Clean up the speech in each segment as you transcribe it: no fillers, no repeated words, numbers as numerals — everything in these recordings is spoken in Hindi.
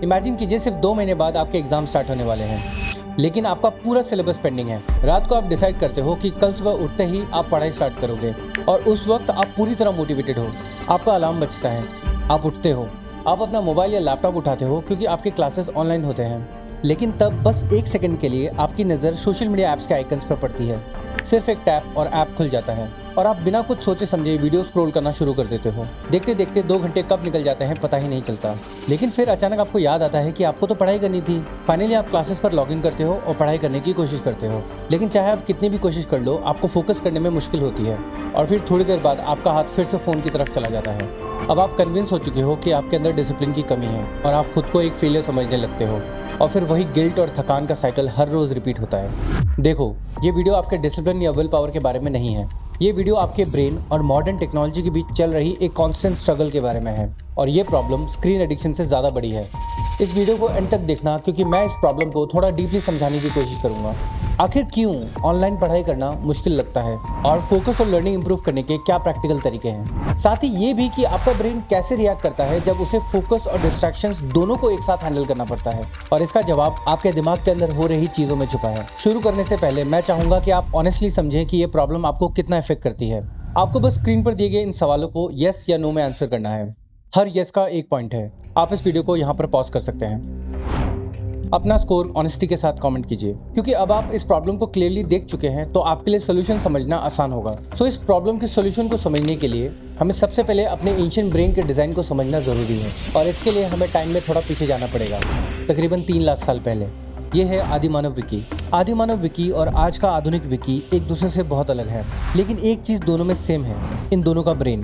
इमेजिन कीजिए सिर्फ 2 महीने बाद आपके एग्जाम स्टार्ट होने वाले हैं, लेकिन आपका पूरा सिलेबस पेंडिंग है। रात को आप डिसाइड करते हो कि कल सुबह उठते ही आप पढ़ाई स्टार्ट करोगे और उस वक्त आप पूरी तरह मोटिवेटेड हो। आपका अलार्म बजता है, आप उठते हो, आप अपना मोबाइल या लैपटॉप उठाते हो क्योंकि आपके क्लासेस ऑनलाइन होते हैं। लेकिन तब बस 1 सेकंड के लिए आपकी नज़र सोशल मीडिया ऐप्स के आइकन्स पर पड़ती है। सिर्फ एक टैप और ऐप खुल जाता है और आप बिना कुछ सोचे समझे वीडियो स्क्रॉल करना शुरू कर देते हो। देखते देखते 2 घंटे कब निकल जाते हैं पता ही नहीं चलता। लेकिन फिर अचानक आपको याद आता है कि आपको तो पढ़ाई करनी थी। फाइनली आप क्लासेस पर लॉगिन करते हो और पढ़ाई करने की कोशिश करते हो, लेकिन चाहे आप कितनी भी कोशिश कर लो, आपको फोकस करने में मुश्किल होती है और फिर थोड़ी देर बाद आपका हाथ फिर से फ़ोन की तरफ चला जाता है। अब आप कन्विंस हो चुके हो कि आपके अंदर डिसिप्लिन की कमी है और आप खुद को एक फेलियर समझने लगते हो और फिर वही गिल्ट और थकान का साइकिल हर रोज़ रिपीट होता है। देखो, ये वीडियो आपके डिसिप्लिन या विल पावर के बारे में नहीं है। ये वीडियो आपके ब्रेन और मॉडर्न टेक्नोलॉजी के बीच चल रही एक कांस्टेंट स्ट्रगल के बारे में है और ये प्रॉब्लम स्क्रीन एडिक्शन से ज़्यादा बड़ी है। इस वीडियो को एंड तक देखना क्योंकि मैं इस प्रॉब्लम को थोड़ा डीपली समझाने की कोशिश करूँगा। आखिर क्यों ऑनलाइन पढ़ाई करना मुश्किल लगता है और फोकस और लर्निंग इंप्रूव करने के क्या प्रैक्टिकल तरीके हैं। साथ ही ये भी कि आपका ब्रेन कैसे रिएक्ट करता है जब उसे फोकस और डिस्ट्रैक्शंस दोनों को एक साथ हैंडल करना पड़ता है और इसका जवाब आपके दिमाग के अंदर हो रही चीज़ों में छुपा है। शुरू करने से पहले मैं चाहूँगा कि आप ऑनेस्टली समझें कि ये प्रॉब्लम आपको कितना इफेक्ट करती है। आपको बस स्क्रीन पर दिए गए इन सवालों को येस या नो में आंसर करना है। हर येस का एक पॉइंट है। आप इस वीडियो को यहाँ पर पॉज कर सकते हैं। अपना स्कोर ऑनेस्टी के साथ कमेंट कीजिए क्योंकि अब आप इस प्रॉब्लम को क्लियरली देख चुके हैं तो आपके लिए सोल्यूशन समझना आसान होगा। सो इस प्रॉब्लम के सोल्यूशन को समझने के लिए हमें सबसे पहले अपने एंशिएंट ब्रेन के डिज़ाइन को समझना ज़रूरी है और इसके लिए हमें टाइम में थोड़ा पीछे जाना पड़ेगा, तकरीबन 3 लाख साल पहले। ये है आदिमानव विकी। आदिमानव विकी और आज का आधुनिक विकी एक दूसरे से बहुत अलग है, लेकिन एक चीज़ दोनों में सेम है, इन दोनों का ब्रेन।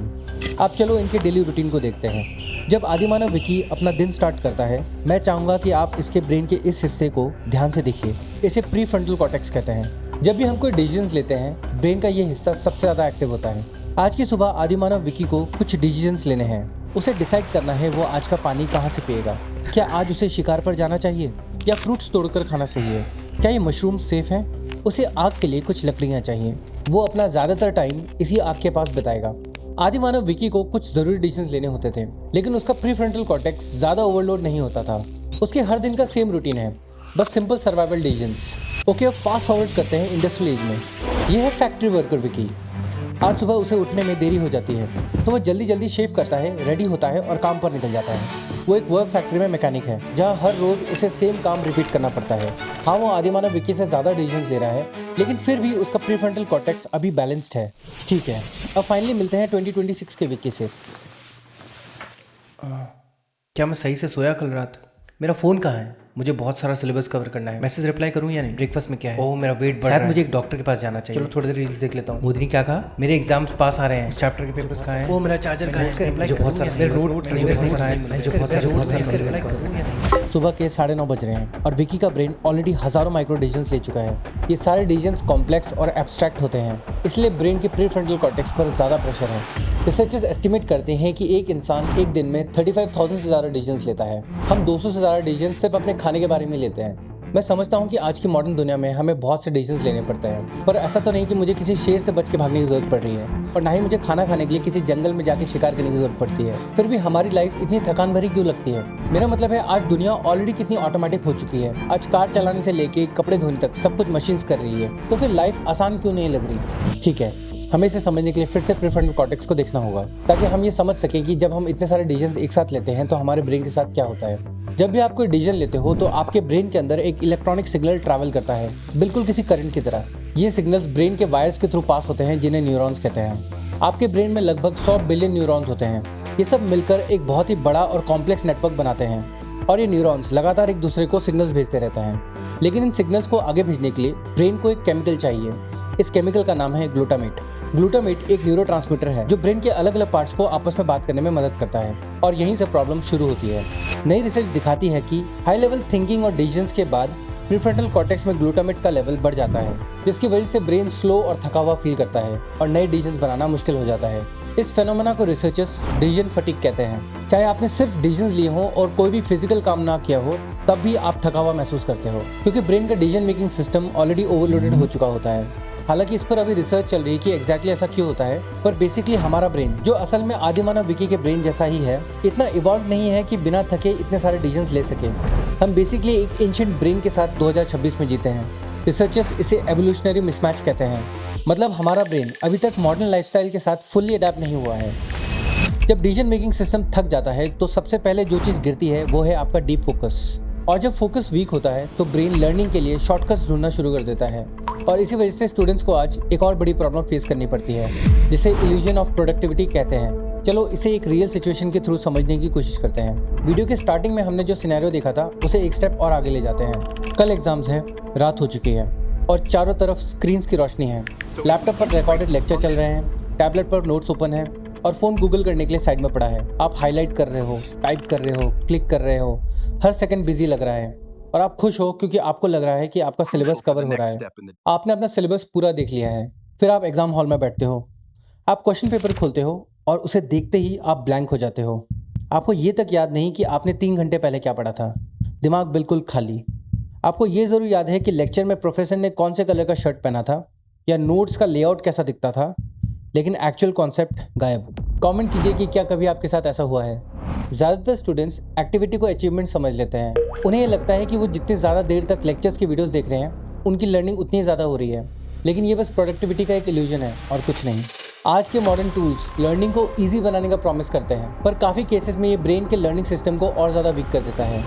अब चलो इनके डेली रूटीन को देखते हैं। जब आदिमानव विकी अपना दिन स्टार्ट करता है, मैं चाहूँगा कि आप इसके ब्रेन के इस हिस्से को ध्यान से देखिए। इसे प्रीफ्रंटल कॉर्टेक्स कहते हैं। जब भी हम कोई डिसीजंस लेते हैं, ब्रेन का ये हिस्सा सबसे ज़्यादा एक्टिव होता है। आज की सुबह आदिमानव विकी को कुछ डिसीजंस लेने हैं। उसे डिसाइड करना है वो आज का पानी कहाँ से पिएगा। क्या आज उसे शिकार पर जाना चाहिए या फ्रूट्स तोड़कर खाना चाहिए? क्या ये मशरूम सेफ है? उसे आग के लिए कुछ लकड़ियाँ चाहिए। वो अपना ज़्यादातर टाइम इसी आग के पास बिताएगा। आदिमानव विकी को कुछ ज़रूरी डिसीजंस लेने होते थे, लेकिन उसका प्रीफ्रंटल कॉर्टेक्स ज़्यादा ओवरलोड नहीं होता था। उसके हर दिन का सेम रूटीन है, बस सिंपल सर्वाइवल डिसीजंस। ओके, अब फास्ट फॉरवर्ड करते हैं इंडस्ट्रियल एज में। यह है फैक्ट्री वर्कर विकी। आज सुबह उसे उठने में देरी हो जाती है तो वह जल्दी जल्दी शेव करता है, रेडी होता है और काम पर निकल जाता है। वो एक वर्क फैक्ट्री में मैकेनिक है जहाँ हर रोज़ उसे सेम काम रिपीट करना पड़ता है। हाँ, वो आदिमानव विकी से ज़्यादा डिसीजंस ले रहा है, लेकिन फिर भी उसका प्रीफ्रंटल कॉर्टेक्स अभी बैलेंस्ड है। ठीक है, अब फाइनली मिलते हैं 2026 के विकी से। क्या मैं सही से सोया कल रात? मेरा फ़ोन कहाँ है? मुझे बहुत सारा सिलेबस कवर करना है। मैसेज रिप्लाई करूँ या नहीं? ब्रेकफास्ट में क्या है? ओह, मेरा वेट बढ़ रहा है। शायद मुझे एक डॉक्टर के पास जाना चाहिए। चलो थोड़ी देर रील्स देख लेता हूँ। मोदी ने क्या कहा? मेरे एग्जाम्स पास आ रहे हैं। चैप्टर के पेपर्स कहाँ हैं? ओह, मेरा चार्जर कहाँ है? जो बहुत सारा सुबह के 9:30 बज रहे हैं और विकी का ब्रेन ऑलरेडी हज़ारों माइक्रो डिसीजंस ले चुका है। ये सारे डिसीजंस कॉम्प्लेक्स और एब्स्ट्रैक्ट होते हैं, इसलिए ब्रेन के प्रीफ्रंटल कॉर्टेक्स पर ज़्यादा प्रेशर है। रिसर्चर्स एस्टिमेट करते हैं कि एक इंसान एक दिन में 35,000 से ज़्यादा डिसीजंस लेता है। हम 200 से ज़्यादा डिसीजंस सिर्फ अपने खाने के बारे में लेते हैं। मैं समझता हूँ कि आज की मॉडर्न दुनिया में हमें बहुत से डिसीजंस लेने पड़ते हैं, पर ऐसा तो नहीं कि मुझे किसी शेर से बच के भागने की जरूरत पड़ रही है और ना ही मुझे खाना खाने के लिए किसी जंगल में जाके शिकार करने की जरूरत पड़ती है। फिर भी हमारी लाइफ इतनी थकान भरी क्यों लगती है? मेरा मतलब है, आज दुनिया ऑलरेडी कितनी ऑटोमेटिक हो चुकी है। आज कार चलाने से लेके कपड़े धोने तक सब कुछ मशीन्स कर रही है, तो फिर लाइफ आसान क्यों नहीं लग रही? ठीक है, हमें इसे समझने के लिए फिर से प्रीफ्रंटल कॉर्टेक्स को देखना होगा ताकि हम ये समझ सकें कि जब हम इतने सारे डिसीजंस एक साथ लेते हैं तो हमारे ब्रेन के साथ क्या होता है। जब भी आप कोई डिसीजन लेते हो तो आपके ब्रेन के अंदर एक इलेक्ट्रॉनिक सिग्नल ट्रैवल करता है, बिल्कुल किसी करंट की तरह। ये सिग्नल्स ब्रेन के वायर्स के थ्रू पास होते हैं जिन्हें न्यूरॉन्स कहते हैं। आपके ब्रेन में लगभग 100 बिलियन न्यूरॉन्स होते हैं। ये सब मिलकर एक बहुत ही बड़ा और कॉम्प्लेक्स नेटवर्क बनाते हैं और ये न्यूरॉन्स लगातार एक दूसरे को सिग्नल्स भेजते रहते हैं। लेकिन इन सिग्नल्स को आगे भेजने के लिए ब्रेन को एक केमिकल चाहिए। इस केमिकल का नाम है ग्लूटामेट। ग्लूटामेट एक न्यूरोट्रांसमीटर है जो ब्रेन के अलग अलग पार्ट्स को आपस में बात करने में मदद करता है और यहीं से प्रॉब्लम शुरू होती है। नई रिसर्च दिखाती है कि हाई लेवल थिंकिंग और डिसीजंस के बाद प्रीफ्रंटल कॉर्टेक्स में ग्लूटामेट का लेवल बढ़ जाता है, जिसकी वजह से ब्रेन स्लो और थका हुआ फील करता है और नए डिसीजंस बनाना मुश्किल हो जाता है। इस फेनोमेना को रिसर्चर्स डिसीजन फटीग कहते हैं। चाहे आपने सिर्फ डिसीजंस लिए हों और कोई भी फिजिकल काम ना किया हो, तब भी आप थका हुआ महसूस करते हो क्योंकि ब्रेन का decision making system already overloaded हो चुका होता है। हालांकि इस पर अभी रिसर्च चल रही है कि एग्जैक्टली ऐसा क्यों होता है, पर बेसिकली हमारा ब्रेन, जो असल में आदिमानव विकी के ब्रेन जैसा ही है, इतना इवॉल्व नहीं है कि बिना थके इतने सारे डिसीजंस ले सके। हम बेसिकली एक एंशिएंट ब्रेन के साथ 2026 में जीते हैं। रिसर्चर्स इसे एवोल्यूशनरी मिसमैच कहते हैं। मतलब हमारा ब्रेन अभी तक मॉडर्न लाइफस्टाइल के साथ फुल्ली अडैप्ट नहीं हुआ है। जब डिसीजन मेकिंग सिस्टम थक जाता है तो सबसे पहले जो चीज़ गिरती है वो है आपका डीप फोकस। और जब फोकस वीक होता है तो ब्रेन लर्निंग के लिए शॉर्टकट्स ढूंढना शुरू कर देता है। और इसी वजह से स्टूडेंट्स को आज एक और बड़ी प्रॉब्लम फेस करनी पड़ती है, जिसे इल्यूजन ऑफ प्रोडक्टिविटी कहते हैं। चलो इसे एक रियल सिचुएशन के थ्रू समझने की कोशिश करते हैं। वीडियो के स्टार्टिंग में हमने जो सिनेरियो देखा था उसे एक स्टेप और आगे ले जाते हैं। कल एग्जाम्स हैं, रात हो चुकी है और चारों तरफ स्क्रीन्स की रोशनी है। लैपटॉप पर रिकॉर्डेड लेक्चर चल रहे हैं, टैबलेट पर नोट्स ओपन है और फ़ोन गूगल करने के लिए साइड में पड़ा है। आप हाईलाइट कर रहे हो, टाइप कर रहे हो, क्लिक कर रहे हो, हर सेकंड बिजी लग रहा है और आप खुश हो क्योंकि आपको लग रहा है कि आपका सिलेबस कवर हो रहा है। आपने अपना सिलेबस पूरा देख लिया है। फिर आप एग्जाम हॉल में बैठते हो, आप क्वेश्चन पेपर खोलते हो और उसे देखते ही आप ब्लैंक हो जाते हो। आपको ये तक याद नहीं कि आपने 3 घंटे पहले क्या पढ़ा था। दिमाग बिल्कुल खाली। आपको ये ज़रूर याद है कि लेक्चर में प्रोफेसर ने कौन से कलर का शर्ट पहना था या नोट्स का लेआउट कैसा दिखता था, लेकिन एक्चुअल कॉन्सेप्ट गायब। कमेंट कीजिए कि क्या कभी आपके साथ ऐसा हुआ है। ज़्यादातर स्टूडेंट्स एक्टिविटी को अचीवमेंट समझ लेते हैं। उन्हें ये लगता है कि वो जितनी ज़्यादा देर तक लेक्चर्स की वीडियोस देख रहे हैं उनकी लर्निंग उतनी ज़्यादा हो रही है, लेकिन ये बस प्रोडक्टिविटी का एक इल्यूजन है और कुछ नहीं। आज के मॉडर्न टूल्स लर्निंग को ईजी बनाने का प्रॉमिस करते हैं, पर काफ़ी केसेस में ये ब्रेन के लर्निंग सिस्टम को और ज़्यादा वीक कर देता है।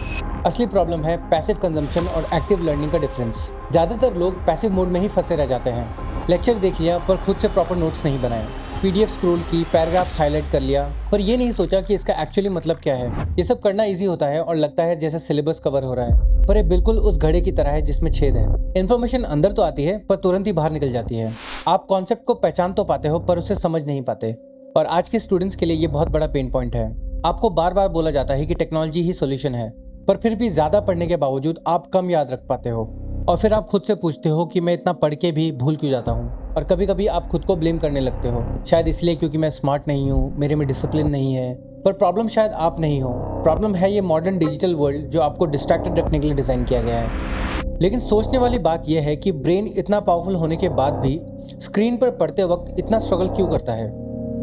असली प्रॉब्लम है पैसिव कंजम्पशन और एक्टिव लर्निंग का डिफरेंस। ज़्यादातर लोग पैसिव मोड में ही फंसे रह जाते हैं। लेक्चर देख लिया पर खुद से प्रॉपर नोट्स नहीं बनाए, पीडीएफ स्क्रॉल की, पैराग्राफ्स हाईलाइट कर लिया, पर ये नहीं सोचा कि इसका एक्चुअली मतलब क्या है। ये सब करना इजी होता है और लगता है जैसे सिलेबस कवर हो रहा है, पर ये बिल्कुल उस घड़े की तरह है जिसमें छेद है। इन्फॉर्मेशन अंदर तो आती है पर तुरंत ही बाहर निकल जाती है। आप कॉन्सेप्ट को पहचान तो पाते हो पर उसे समझ नहीं पाते, और आज के स्टूडेंट्स के लिए ये बहुत बड़ा पेन पॉइंट है। आपको बार बार बोला जाता है कि टेक्नोलॉजी ही सोल्यूशन है, पर फिर भी ज़्यादा पढ़ने के बावजूद आप कम याद रख पाते हो। और फिर आप खुद से पूछते हो कि मैं इतना पढ़ के भी भूल क्यों जाता हूँ। और कभी कभी आप खुद को ब्लेम करने लगते हो, शायद इसलिए क्योंकि मैं स्मार्ट नहीं हूँ, मेरे में डिसिप्लिन नहीं है। पर प्रॉब्लम शायद आप नहीं हो, प्रॉब्लम है ये मॉडर्न डिजिटल वर्ल्ड जो आपको डिस्ट्रैक्टेड रखने के लिए डिज़ाइन किया गया है। लेकिन सोचने वाली बात यह है कि ब्रेन इतना पावरफुल होने के बाद भी स्क्रीन पर पढ़ते वक्त इतना स्ट्रगल क्यों करता है।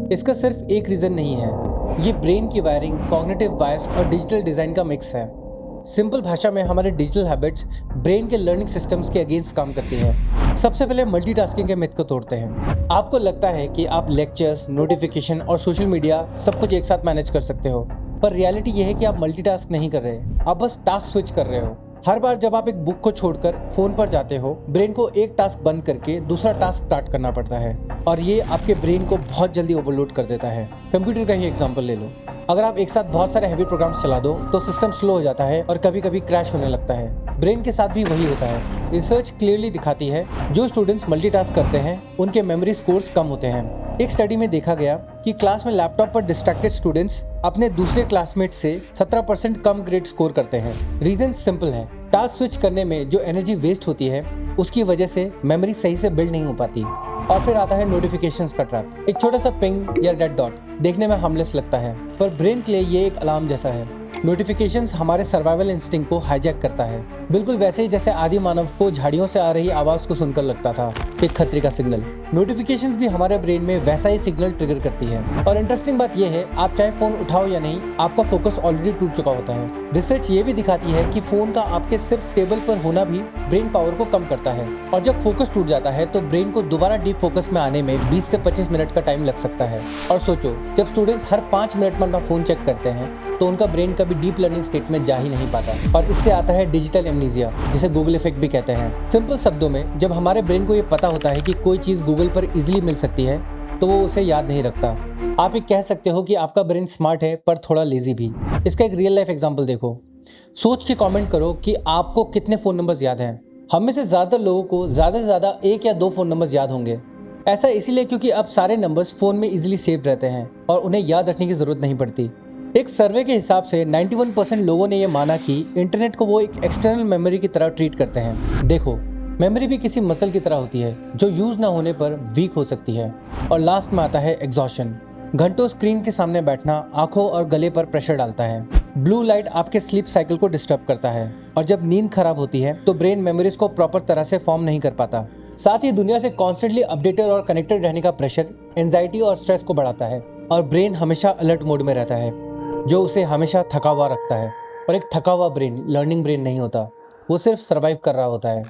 इसका सिर्फ एक रीज़न नहीं है, ये ब्रेन की वायरिंग, कॉग्निटिव बायस और डिजिटल डिज़ाइन का मिक्स है। सिंपल भाषा में हमारे डिजिटल हैबिट्स ब्रेन के लर्निंग सिस्टम्स के अगेंस्ट काम करती है। सबसे पहले मल्टीटास्किंग के मिथ को तोड़ते हैं। आपको लगता है कि आप लेक्चर्स, नोटिफिकेशन और सोशल मीडिया सब कुछ एक साथ मैनेज कर सकते हो, पर रियलिटी ये है कि आप मल्टीटास्क नहीं कर रहे, आप बस टास्क स्विच कर रहे हो। हर बार जब आप एक बुक को छोड़कर फोन पर जाते हो, ब्रेन को एक टास्क बंद करके दूसरा टास्क स्टार्ट करना पड़ता है, और ये आपके ब्रेन को बहुत जल्दी ओवरलोड कर देता है। कंप्यूटर का ही एग्जांपल ले लो। अगर आप एक साथ बहुत सारे हैवी प्रोग्राम्स चला दो तो सिस्टम स्लो हो जाता है और कभी कभी क्रैश होने लगता है। ब्रेन के साथ भी वही होता है। रिसर्च क्लियरली दिखाती है जो स्टूडेंट्स मल्टीटास्क करते हैं उनके मेमोरी स्कोर्स कम होते हैं। एक स्टडी में देखा गया कि क्लास में लैपटॉप पर डिस्ट्रैक्टेड स्टूडेंट्स अपने दूसरे क्लासमेट से 17% कम ग्रेड स्कोर करते हैं। रीजन सिंपल है, टास्क स्विच करने में जो एनर्जी वेस्ट होती है उसकी वजह से मेमोरी सही से बिल्ड नहीं हो पाती। और फिर आता है नोटिफिकेशंस का ट्रैप। एक छोटा सा पिंग या रेड डॉट देखने में हार्मलेस लगता है, पर ब्रेन के लिए ये एक अलार्म जैसा है। नोटिफिकेशंस हमारे सर्वाइवल इंस्टिंक्ट को हाईजैक करता है, बिल्कुल वैसे ही जैसे आदि मानव को झाड़ियों से आ रही आवाज को सुनकर लगता था एक खतरे का सिग्नल। नोटिफिकेशंस भी हमारे ब्रेन में वैसा ही सिग्नल ट्रिगर करती है। और इंटरेस्टिंग बात यह है, आप चाहे फोन उठाओ या नहीं, आपका फोकस ऑलरेडी टूट चुका होता है। रिसर्च ये भी दिखाती है कि फोन का आपके सिर्फ टेबल पर होना भी ब्रेन पावर को कम करता है, और जब फोकस टूट जाता है तो ब्रेन को दोबारा डीप फोकस में आने में 20 से 25 मिनट का टाइम लग सकता है। और सोचो, जब स्टूडेंट्स हर 5 मिनट में अपना फोन चेक करते हैं तो उनका ब्रेन कभी डीप लर्निंग स्टेट में जा ही नहीं पाता। और इससे आता है डिजिटल एमनीजिया, जिसे गूगल इफेक्ट भी कहते हैं। सिंपल शब्दों में, जब हमारे ब्रेन को ये पता होता है कि कोई चीज़ गूगल पर इजीली मिल सकती है तो वो उसे याद नहीं रखता। आप ये कह सकते हो कि आपका ब्रेन स्मार्ट है पर थोड़ा लेजी भी। इसका एक रियल लाइफ एग्जांपल देखो। सोच के कमेंट करो कि आपको कितने फ़ोन नंबर्स याद हैं। हम में से ज़्यादातर लोगों को ज़्यादा से ज़्यादा 1 या 2 फ़ोन नंबर्स याद होंगे। ऐसा इसीलिए क्योंकि अब सारे नंबर्स फ़ोन में इजीली सेव रहते हैं और उन्हें याद रखने की ज़रूरत नहीं पड़ती। एक सर्वे के हिसाब से 91% लोगों ने यह माना कि इंटरनेट को वो एक एक्सटर्नल मेमोरी की तरह ट्रीट करते हैं। देखो, मेमोरी भी किसी मसल की तरह होती है जो यूज़ ना होने पर वीक हो सकती है। और लास्ट में आता है एग्जॉशन। घंटों स्क्रीन के सामने बैठना आंखों और गले पर प्रेशर डालता है। ब्लू लाइट आपके स्लीप साइकिल को डिस्टर्ब करता है और जब नींद खराब होती है तो ब्रेन मेमोरीज को प्रॉपर तरह से फॉर्म नहीं कर पाता। साथ ही दुनिया से कॉन्स्टेंटली अपडेटेड और कनेक्टेड रहने का प्रेशर एंजाइटी और स्ट्रेस को बढ़ाता है और ब्रेन हमेशा अलर्ट मोड में रहता है, जो उसे हमेशा थका हुआ रखता है। और एक थका हुआ ब्रेन लर्निंग ब्रेन नहीं होता, वो सिर्फ सर्वाइव कर रहा होता है।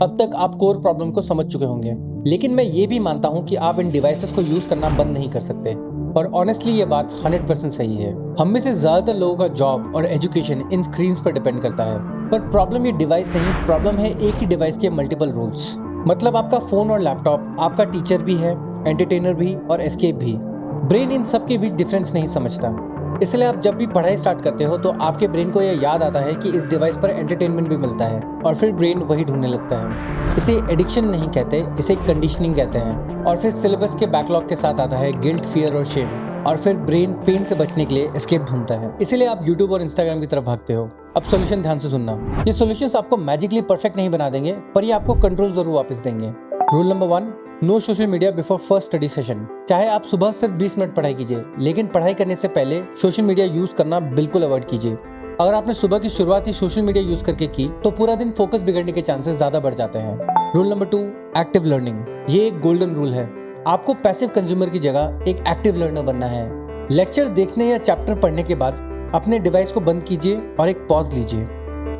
अब तक आप कोर प्रॉब्लम को समझ चुके होंगे, लेकिन मैं ये भी मानता हूँ कि आप इन डिवाइसेस को यूज करना बंद नहीं कर सकते। और ऑनेस्टली ये बात 100% सही है। हम में से ज्यादातर लोगों का जॉब और एजुकेशन इन स्क्रीन्स पर डिपेंड करता है। पर प्रॉब्लम ये डिवाइस नहीं, प्रॉब्लम है एक ही डिवाइस के मल्टीपल रूल्स। मतलब आपका फोन और लैपटॉप आपका टीचर भी है, एंटरटेनर भी और एस्केप भी। ब्रेन इन सब के बीच डिफरेंस नहीं समझता। इसलिए आप जब भी पढ़ाई स्टार्ट करते हो तो आपके ब्रेन को यह याद आता है कि इस डिवाइस पर एंटरटेनमेंट भी मिलता है और फिर ब्रेन वही ढूंढने लगता है। इसे एडिक्शन नहीं कहते, इसे कंडीशनिंग कहते हैं। और फिर सिलेबस के बैकलॉग के साथ आता है गिल्ट, फियर और शेम। और फिर ब्रेन पेन से बचने के लिए एस्केप ढूंढता है। इसीलिए आप यूट्यूब और इंस्टाग्राम की तरफ भागते हो। अब सॉल्यूशन ध्यान से सुनना। ये सॉल्यूशंस आपको मैजिकली परफेक्ट नहीं बना देंगे, पर ये आपको कंट्रोल जरूर वापस देंगे। Rule number 1, no social media before first study session. चाहे आप सुबह सिर्फ 20 मिनट पढ़ाई कीजिए, लेकिन पढ़ाई करने से पहले सोशल मीडिया यूज करना बिल्कुल अवॉइड कीजिए। अगर आपने सुबह की शुरुआत ही सोशल मीडिया यूज करके की तो पूरा दिन फोकस बिगड़ने के चांसेस ज्यादा बढ़ जाते हैं। Rule number 2, active learning. ये एक गोल्डन रूल है। आपको पैसिव कंज्यूमर की जगह एक एक्टिव लर्नर बनना है। लेक्चर देखने या चैप्टर पढ़ने के बाद अपने डिवाइस को बंद कीजिए और एक पॉज लीजिए।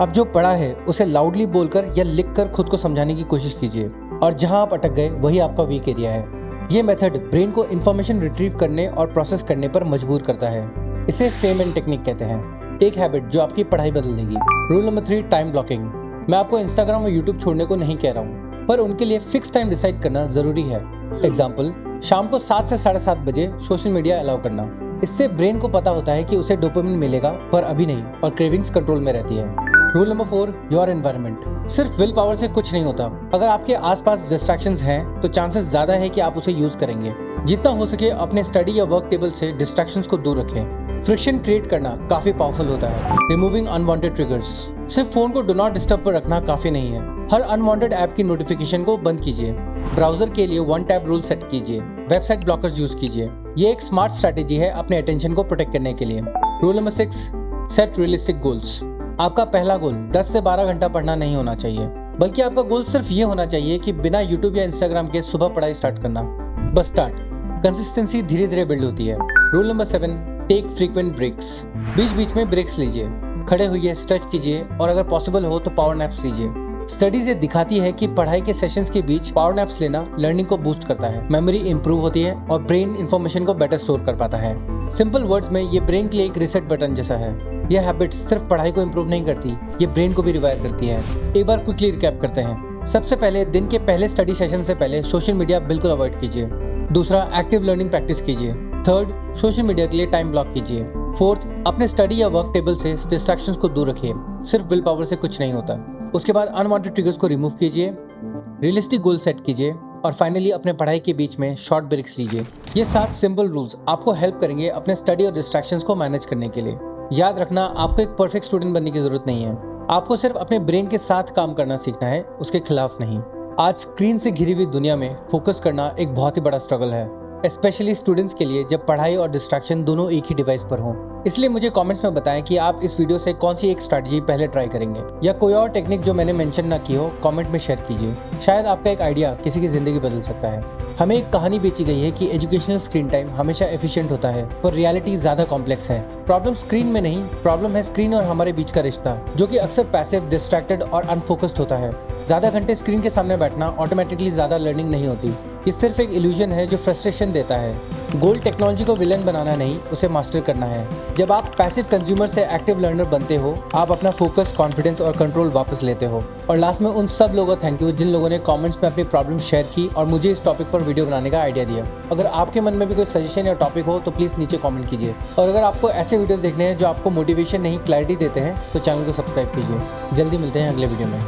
अब जो पढ़ा है उसे लाउडली बोलकर या लिखकर खुद को समझाने की कोशिश कीजिए। और जहां आप अटक गए वही आपका वीक एरिया है। ये मेथड ब्रेन को इन्फॉर्मेशन रिट्रीव करने और प्रोसेस करने पर मजबूर करता है। इसे फेमन टेक्निक कहते हैं, एक हैबिट जो आपकी पढ़ाई बदल देगी। Rule number 3, time blocking. मैं आपको इंस्टाग्राम और यूट्यूब छोड़ने को नहीं कह रहा हूँ, पर उनके लिए फिक्स टाइम डिसाइड करना जरूरी है। एग्जाम्पल, शाम को 7 से 7:30 बजे सोशल मीडिया अलाउ करना। इससे ब्रेन को पता होता है कि उसे डोपामिन मिलेगा, पर अभी नहीं, और क्रेविंग्स कंट्रोल में रहती है। Rule number 4, your environment. सिर्फ विल पावर से कुछ नहीं होता। अगर आपके आसपास डिस्ट्रैक्शंस हैं तो चांसेस ज्यादा है कि आप उसे यूज करेंगे। जितना हो सके अपने स्टडी या वर्क टेबल से डिस्ट्रैक्शंस को दूर रखें। फ्रिक्शन क्रिएट करना काफी पावरफुल होता है। Removing unwanted triggers. सिर्फ फोन को डू नॉट डिस्टर्ब पर रखना काफी नहीं है। हर अनवांटेड ऐप की नोटिफिकेशन को बंद कीजिए। ब्राउजर के लिए 1 टैब रूल सेट कीजिए। वेबसाइट ब्लॉकर्स यूज कीजिए। ये एक स्मार्ट स्ट्रैटेजी है अपने अटेंशन को प्रोटेक्ट करने के लिए। Rule number 6, set realistic goals. आपका पहला गोल 10 से 12 घंटा पढ़ना नहीं होना चाहिए, बल्कि आपका गोल सिर्फ ये होना चाहिए कि बिना यूट्यूब या इंस्टाग्राम के सुबह पढ़ाई स्टार्ट करना। बस स्टार्ट। कंसिस्टेंसी धीरे धीरे बिल्ड होती है। Rule number 7, take frequent breaks. बीच बीच में ब्रेक्स लीजिए, खड़े होइए, स्ट्रेच कीजिए और अगर पॉसिबल हो तो पावर नैप्स लीजिए। स्टडीज ये दिखाती है कि पढ़ाई के सेशंस के बीच पावर नैप्स लेना लर्निंग को बूस्ट करता है, मेमोरी इंप्रूव होती है और ब्रेन इंफॉर्मेशन को बेटर स्टोर कर पाता है। सिंपल वर्ड्स में ये ब्रेन के लिए एक रीसेट बटन जैसा है। यह हैबिट सिर्फ पढ़ाई को इंप्रूव नहीं करती, ये ब्रेन को भी रिवायर करती है। एक बार क्विकली रिकैप करते हैं। सबसे पहले, दिन के पहले स्टडी सेशन से पहले सोशल मीडिया बिल्कुल अवॉइड कीजिए। दूसरा, एक्टिव लर्निंग प्रैक्टिस कीजिए। थर्ड, सोशल मीडिया के लिए टाइम ब्लॉक कीजिए। फोर्थ, अपने स्टडी या वर्क टेबल से डिस्ट्रैक्शंस को दूर रखिए। सिर्फ विल पावर से कुछ नहीं होता। उसके बाद अनवांटेड ट्रिगर्स को रिमूव कीजिए, रियलिस्टिक गोल सेट कीजिए और फाइनली अपने पढ़ाई के बीच में शॉर्ट ब्रेक्स लीजिए। ये 7 सिंपल रूल्स आपको हेल्प करेंगे अपने स्टडी और डिस्ट्रैक्शंस को मैनेज करने के लिए। याद रखना, आपको एक परफेक्ट स्टूडेंट बनने की जरूरत नहीं है। आपको सिर्फ अपने ब्रेन के साथ काम करना सीखना है, उसके खिलाफ नहीं। आज स्क्रीन से घिरी हुई दुनिया में फोकस करना एक बहुत ही बड़ा स्ट्रगल है, स्पेशली स्टूडेंट्स के लिए जब पढ़ाई और डिस्ट्रैक्शन दोनों एक ही डिवाइस पर हों। इसलिए मुझे कमेंट्स में बताएं कि आप इस वीडियो से कौन सी एक स्ट्रैटेजी पहले ट्राई करेंगे, या कोई और टेक्निक जो मैंने मेंशन ना की हो कमेंट में शेयर कीजिए। शायद आपका एक आइडिया किसी की जिंदगी बदल सकता है। हमें एक कहानी बेची गई है कि एजुकेशनल स्क्रीन टाइम हमेशा एफिशिएंट होता है, पर रियलिटी ज्यादा कॉम्प्लेक्स है। प्रॉब्लम स्क्रीन में नहीं, प्रॉब्लम है स्क्रीन और हमारे बीच का रिश्ता, जो कि अक्सर पैसिव, डिस्ट्रैक्टेड और अनफोकस्ड होता है। ज्यादा घंटे स्क्रीन के सामने बैठना ऑटोमेटिकली ज्यादा लर्निंग नहीं होती। ये सिर्फ एक इल्यूजन है जो फ्रस्ट्रेशन देता है। गोल टेक्नोलॉजी को विलन बनाना नहीं, उसे मास्टर करना है। जब आप पैसिव कंज्यूमर से एक्टिव लर्नर बनते हो, आप अपना फोकस, कॉन्फिडेंस और कंट्रोल वापस लेते हो। और लास्ट में उन सब लोगों को थैंक यू जिन लोगों ने कमेंट्स में अपनी प्रॉब्लम शेयर की और मुझे इस टॉपिक पर वीडियो बनाने का आइडिया दिया। अगर आपके मन में भी कोई सजेशन या टॉपिक हो तो प्लीज़ नीचे कमेंट कीजिए। और अगर आपको ऐसे वीडियोस देखने हैं जो आपको मोटिवेशन नहीं, क्लैरिटी देते हैं, तो चैनल को सब्सक्राइब कीजिए। जल्दी मिलते हैं अगले वीडियो में।